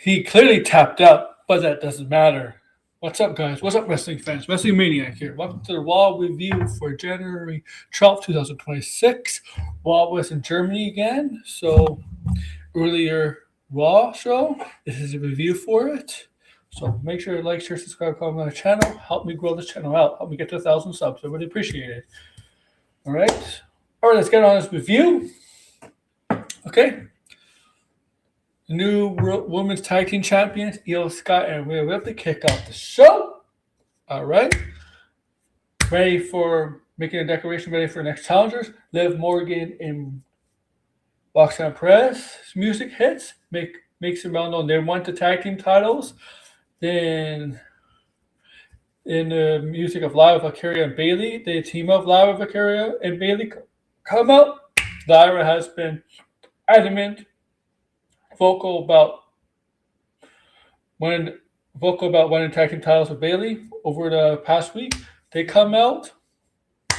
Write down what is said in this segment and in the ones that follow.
He clearly tapped out, but that doesn't matter. What's up, guys? What's up, wrestling fans? Wrestling Maniac here. Welcome to the Raw review for January 12th, 2026. Raw was in Germany again, so earlier Raw show. This is a review for it. So make sure to like, share, subscribe, comment on the channel. Help me grow this channel out. Help me get to 1,000 subs. I really appreciate it. All right. All right, let's get on this review. Okay. The new women's tag team champions, Io Sky and Rhea Ripley, kick off the show. All right. Ready for making a declaration, ready for next challengers. Liv Morgan and Roxanne Perez. Music hits, makes it well known they won the tag team titles. Then in the music of Lyra Valkyria and Bayley, the team of Lyra Valkyria and Bayley come out. Lyra has been adamant, vocal about winning tag team titles with Bayley over the past week. They come out,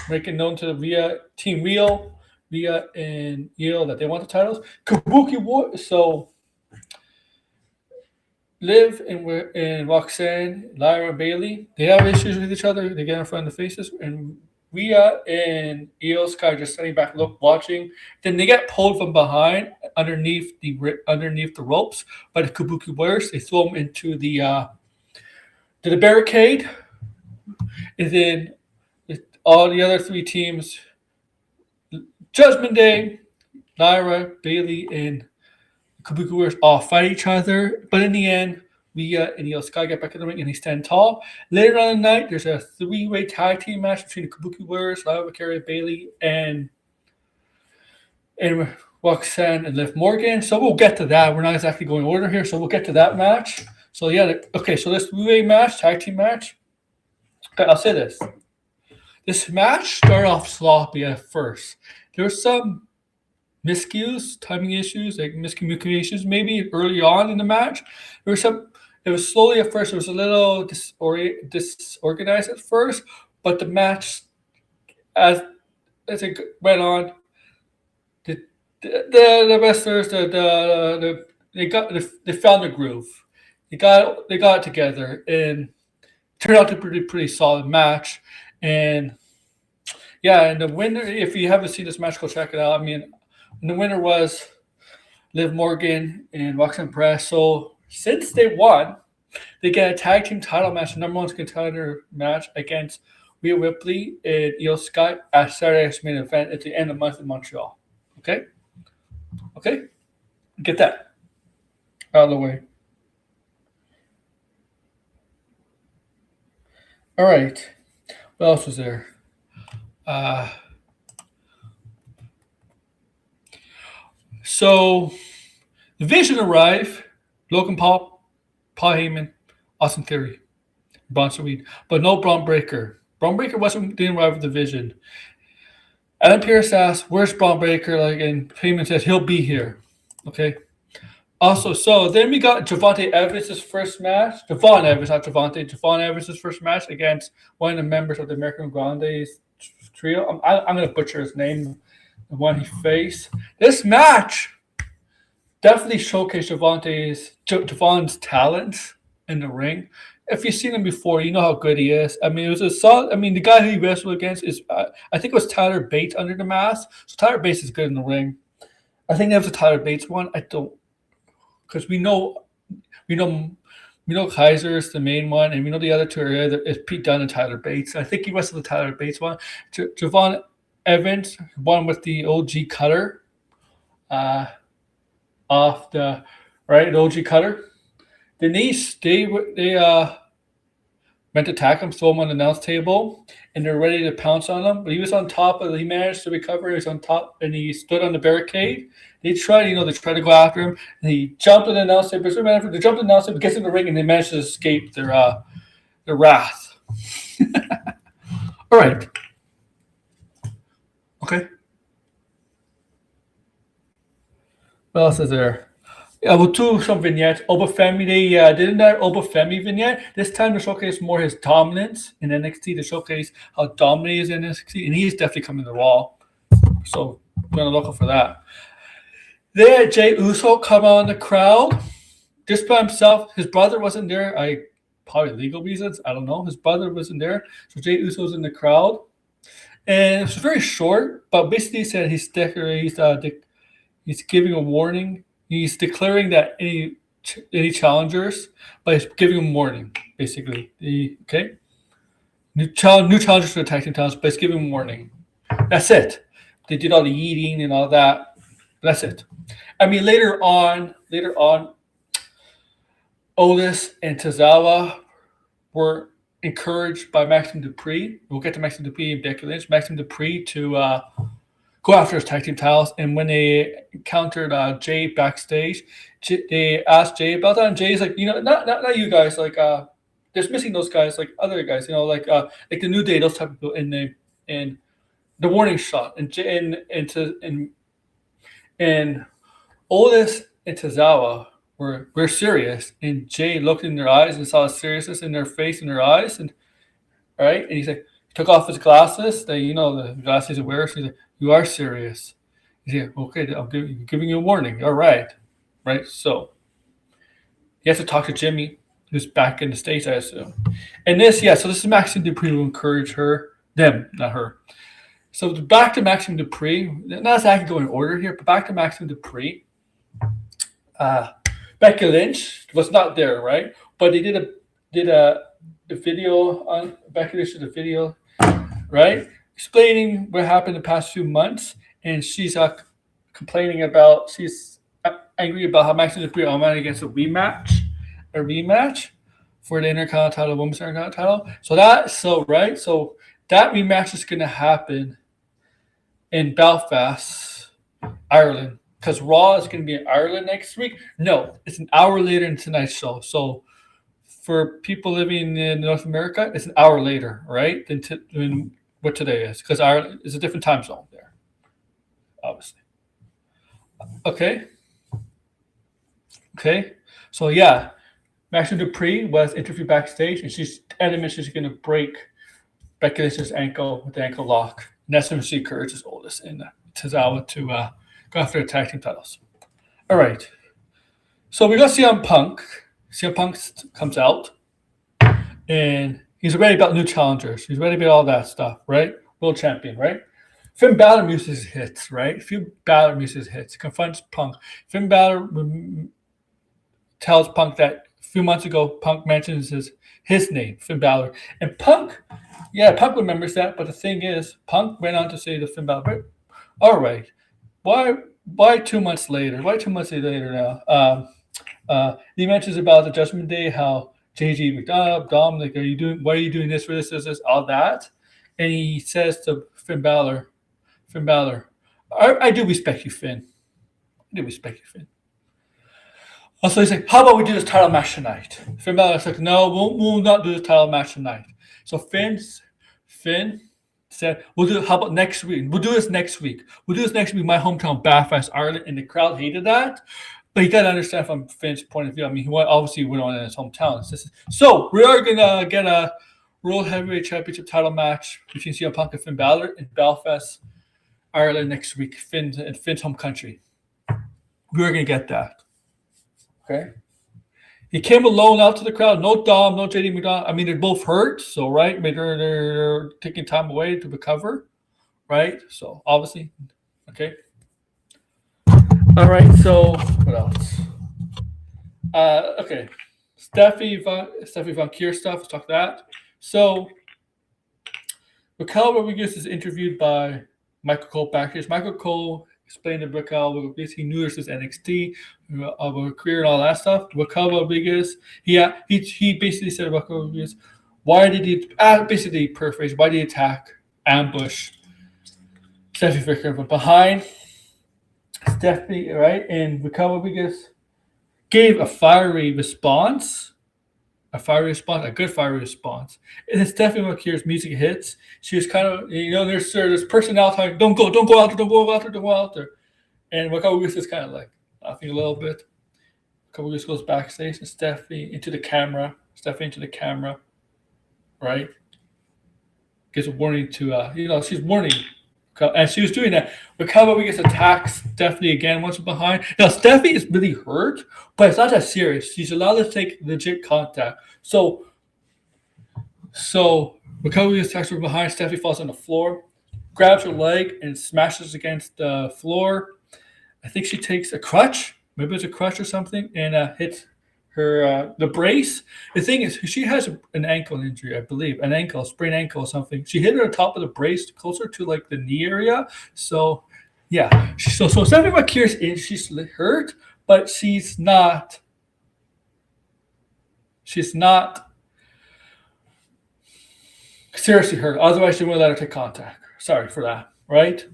making known to Team Rhea and Io that they want the titles. Kabuki War. So Liv and Roxanne, Lyra and Bayley, they have issues with each other. They get in front of the faces, and Rhea and Io Sky just standing back, watching. Then they get pulled from behind underneath the ropes by the Kabuki Warriors. They throw them into the barricade, and then all the other three teams, Judgment Day, Lyra, Bayley, and Kabuki Warriors all fight each other. But in the end, Rhea and Io Sky get back in the ring and they stand tall. Later on the night, there's a three-way tag team match between the Kabuki Warriors, Lyra Valkyria, Bayley, and Roxanne and Liv Morgan. So we'll get to that. We're not exactly going in order here, so we'll get to that match. So yeah, okay. So this three-way match, tag team match. Okay, I'll say this. This match started off sloppy at first. There was some miscues, timing issues, like miscommunications maybe early on in the match. It was slowly at first. It was a little disorganized at first, but the match, as it went on, the wrestlers, they found the groove. They got it together, and turned out to be a pretty solid match. And yeah, and the winner, if you haven't seen this match, go check it out. I mean, and the winner was Liv Morgan and Roxanne Perez. So since they won, they get a tag team title match, number one contender match against Rhea Ripley and Io Sky at Saturday's main event at the end of the month in Montreal. Okay? Get that out of the way. All right. What else was there? So the Vision arrived. Logan Paul, Paul Heyman, Austin Theory, Bronson Reed, but no Braun Breaker. Braun Breaker didn't arrive with the Vision. Adam Pearce asked, "Where's Braun Breaker?" And Heyman says he'll be here. Okay. Also, so then we got Javante Evans' first match. Javon Evans' first match against one of the members of the American Grande's trio. I'm going to butcher his name, the one he faced. This match definitely showcased Javon's talents in the ring. If you've seen him before, you know how good he is. I mean, it was a solid. I mean, the guy who he wrestled against is, I think it was Tyler Bates under the mask. So Tyler Bates is good in the ring. I think that was a Tyler Bates one. I don't, because we know Kaiser is the main one, and we know the other two is Pete Dunne and Tyler Bates. I think he wrestled the Tyler Bates one. Javon Evans won with the OG cutter, off the OG cutter. Then they went to attack him, throw him on the announce table, and they're ready to pounce on him. But he was on top he managed to recover. He was on top, and he stood on the barricade. They tried to go after him, and he jumped on the announce table. They jumped on the announce table, gets in the ring, and they managed to escape their wrath. All right. Okay. What else is there? Yeah, we'll do some vignettes. Obafemi, they did that Obafemi vignette. This time to showcase more his dominance in NXT, to showcase how dominant he is in NXT, and he's definitely coming to Raw. So we're going to look out for that. They had Jay Uso come on the crowd just by himself. His brother wasn't there. Probably legal reasons. I don't know. His brother wasn't there. So Jey Uso's in the crowd. And it was very short, but basically he said he's giving a warning. He's declaring that any challengers, but he's giving them warning, basically. Okay? New challengers for the tag team titles, but he's giving them warning. That's it. They did all the eating and all that. That's it. I mean, later on, Otis and Tozawa were encouraged by Maxim Dupree. We'll get to Maxim Dupree and Becky Lynch. Maxim Dupree to go after his tag team titles. And when they encountered Jay backstage, they asked Jay about that. And Jay's like, not you guys. Like, there's missing those guys, like other guys. Like the New Day, those type of people in the warning shot. And Otis and Tozawa were serious, and Jay looked in their eyes and saw the seriousness in their face and their eyes, and he's like, he took off his glasses. The glasses he wears. He's like, "You are serious." He's like, "Okay, I'm giving you a warning." All right. So he has to talk to Jimmy, who's back in the States, I assume. And this is Maxim Dupree who encouraged them, not her. So back to Maxim Dupree. Not exactly going in order here, but back to Maxim Dupree. Becky Lynch was not there, right? But they did a video on Becky Lynch, did a video, right, explaining what happened the past few months, and she's complaining about, she's angry about how Maxim Dupree automatically gets a rematch for the Intercontinental title, Women's Intercontinental title. So that rematch is going to happen in Belfast, Ireland. Because Raw is going to be in Ireland next week. No, it's an hour later in tonight's show. So for people living in North America, it's an hour later, right, than what today is. Because Ireland is a different time zone there, obviously. Okay. So Maxim Dupree was interviewed backstage, and she's adamant she's going to break Becky Lynch's ankle with the ankle lock. And that's when she encourages Otis and Tozawa to go after the tag team titles. All right. So we got CM Punk. CM Punk comes out, and he's ready about new challengers. He's ready about all that stuff, right? World champion, right? Finn Balor uses hits, right? Confronts Punk. Finn Balor tells Punk that a few months ago, Punk mentions his name, Finn Balor. And Punk remembers that, but the thing is, Punk went on to say to Finn Balor, all right, why 2 months later? Why 2 months later now? He mentions about the Judgment Day, how JG McDonald, Dominic, why are you doing this for this, all that? And he says to Finn Balor, I do respect you, Finn. Also, he's like, how about we do this title match tonight? Finn Balor's like, no, we'll not do this title match tonight. So Finn said, how about next week? We'll do this next week. My hometown, Belfast, Ireland, and the crowd hated that. But you got to understand from Finn's point of view. I mean, he obviously went on in his hometown. So we are going to get a World Heavyweight Championship title match between CM Punk and Finn Balor in Belfast, Ireland next week, Finn's home country. We are going to get that. Okay? He came alone out to the crowd. No Dom, no JD McDonald. I mean, they're both hurt, so right, they're taking time away to recover, right? So obviously, okay. All right. So what else? Okay. Steffi Von Kier stuff. Let's talk that. So Raquel Rodriguez is interviewed by Michael Cole backstage. Michael Cole explained to Raquel Rodriguez he knew this was NXT, of her career and all that stuff. Raquel Rodriguez, he basically said to Raquel Rodriguez, why did he attack, ambush Steffi Vicker from behind? Steffi, right? And Raquel Rodriguez gave a good fiery response. And then Stephanie McKeer's music hits. She was kind of, there's this person out there, don't go out there. And Raquel Rodriguez is kind of like laughing a little bit. Raquel Rodriguez goes backstage, and Stephanie into the camera, right? Gives a warning to, she's warning And she was doing that. Raquel Rodriguez attacks Stephanie again once behind. Now, Stephanie is really hurt, but it's not that serious. She's allowed to take legit contact. So Raquel Rodriguez attacks her behind. Stephanie falls on the floor, grabs her leg, and smashes against the floor. I think she takes a crutch. Maybe it's a crutch or something, and hits her the brace. The thing is, she has an ankle injury, I believe, a sprained ankle or something. She hit her on top of the brace, closer to like the knee area. So, yeah. So Stephanie McKeer she's hurt, but she's not. She's not seriously hurt. Otherwise, she wouldn't let her take contact. Sorry for that. Right?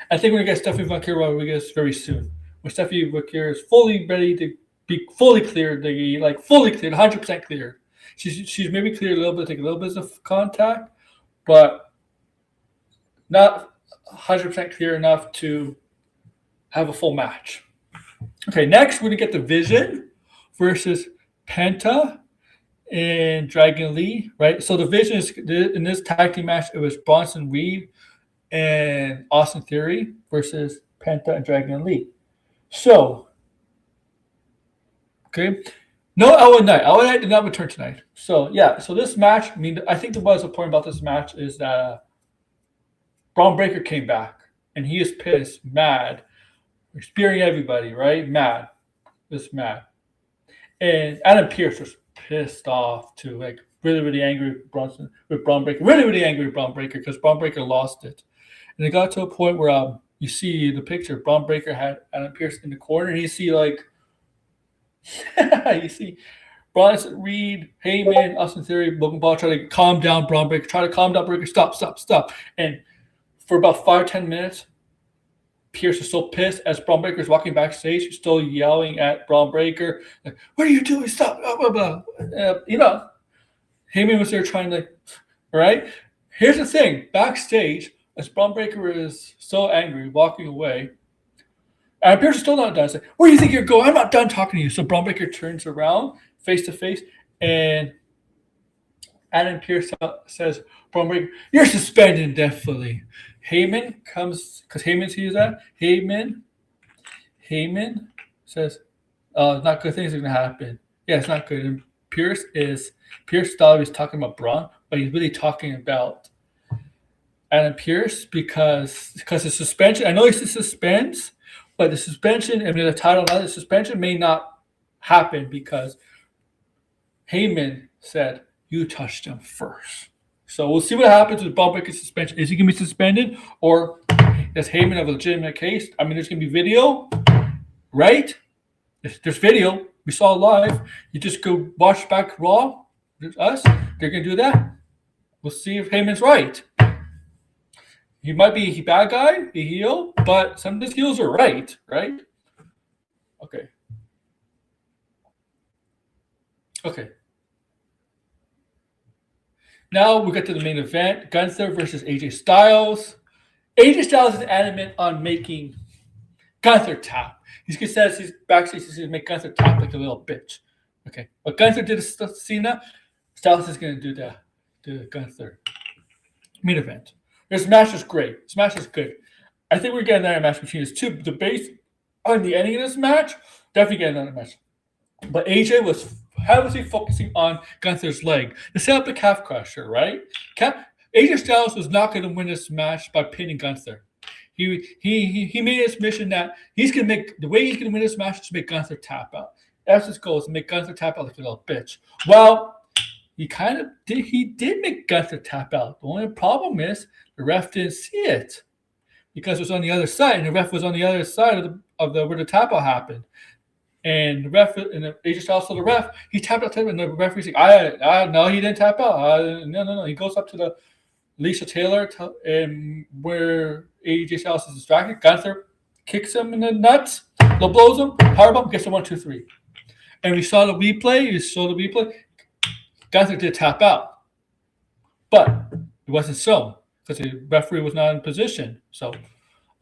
I think we're gonna get Stephanie McKeer Rodriguez very soon. When Stephanie McKeer is fully ready to be fully cleared, fully cleared, 100% cleared. She's maybe cleared a little bit, take a little bit of contact, but not 100% clear enough to have a full match. Okay, next we're gonna get the Vision versus Penta and Dragon Lee, right? So the Vision is in this tag team match. It was Bronson Reed and Austin Theory versus Penta and Dragon Lee. So. Okay. No LA Knight. LA Knight did not return tonight. So, yeah. So, this match, I think what's important about this match is that Braun Breaker came back, and he is pissed, mad, spearing everybody, right? Mad. Just mad. And Adam Pearce was pissed off, too. Like, really, really angry with Braun Breaker. Really, really angry with Braun Breaker because Braun Breaker lost it. And it got to a point where you see the picture. Braun Breaker had Adam Pearce in the corner, and you see, like, you see Bronson Reed, Heyman, Austin Theory, Logan Paul try to calm down Braun Breaker, try to calm down Breaker, stop. And for about 5-10 minutes, Pierce is so pissed as Braun Breaker is walking backstage. He's still yelling at Braun Breaker, like, "What are you doing? Stop!" Blah, blah, blah. Heyman was there trying to, right? Here's the thing: backstage, as Braun Breaker is so angry, walking away. And Pierce is still not done. He's like, "Where do you think you're going? I'm not done talking to you." So Braun Breaker turns around face to face, and Adam Pearce says, "Braun Breaker, you're suspended indefinitely." Heyman comes, because Heyman sees that. Heyman says, not good things are going to happen. Yeah, it's not good. And Pierce thought he was talking about Braun, but he's really talking about Adam Pearce because the suspension. I know he suspends. But the suspension, the title, the suspension may not happen because Heyman said, "You touched him first." So we'll see what happens with Braun Breaker's suspension. Is he going to be suspended, or does Heyman have a legitimate case? There's going to be video, right? There's video. We saw it live. You just go watch back Raw. There's us. They're going to do that. We'll see if Heyman's right. He might be a bad guy, a heel, but some of his heels are right? Okay. Now we get to the main event: Gunther versus AJ Styles. AJ Styles is adamant on making Gunther tap. He says he's backstage. He's going to make Gunther tap like a little bitch. Okay, but Gunther did to Cena. Styles is going to do that to Gunther. Main event. This match is great. This match is good. I think we're getting another match between these two. The base on the ending of this match, definitely getting another match. But AJ was heavily focusing on Gunther's leg to set up the calf crusher, right? AJ Styles was not going to win this match by pinning Gunther. He made his mission that he's going to make the way he's going to win this match is to make Gunther tap out. That's his goal, is to make Gunther tap out like a little bitch. Well, he did make Gunther tap out. The only problem is the ref didn't see it because it was on the other side, and the ref was on the other side of the where the tap out happened. And the ref, and the AJ Styles told the ref, he tapped out, and the referee's like, no, he didn't tap out. No. He goes up to the Lisa Taylor, and where AJ Styles is distracted, Gunther kicks him in the nuts, blows him, powerbomb, gets a 1, 2, 3. And we saw the replay. Gunther did tap out, but it wasn't so because the referee was not in position. So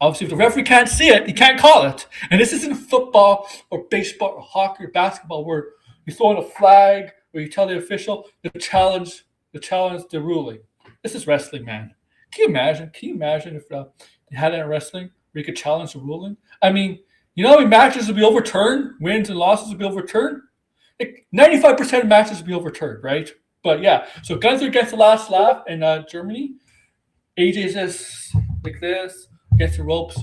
obviously, if the referee can't see it, he can't call it. And this isn't football or baseball or hockey or basketball where you throw in a flag or you tell the official to challenge the ruling. This is wrestling, man. Can you imagine? Can you imagine if they had it in wrestling where you could challenge the ruling? I mean, you know how many matches would be overturned? Wins and losses would be overturned? Like 95% of matches would be overturned, right? But yeah, so Gunther gets the last laugh in Germany. AJ says like this, gets the ropes.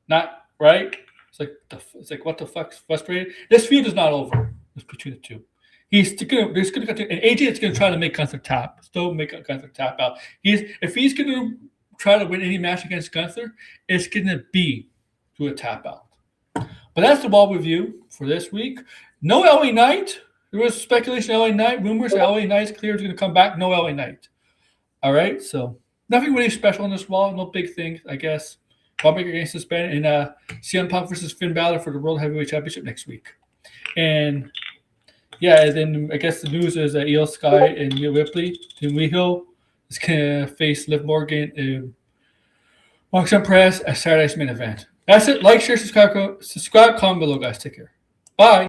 Not right. It's like what the fuck's frustrated. This feud is not over. It's between the two. He's gonna continue, and AJ is gonna try to make Gunther tap. Still make Gunther tap out. If he's gonna try to win any match against Gunther, it's gonna be to a tap out. But that's the ball review for this week. No LA Knight. There was speculation LA Knight, rumors that LA Knight's clear is gonna come back. No LA Knight. All right, so nothing really special on this Raw. No big things, I guess. Lawmaker getting suspended, and CM Punk versus Finn Balor for the World Heavyweight Championship next week. And yeah, and then I guess the news is that Io Sky and Rhea Ripley, Team Weehil, is going to face Liv Morgan and Roxanne Perez at Saturday's main event. That's it. Like, share, subscribe, comment below, guys. Take care. Bye.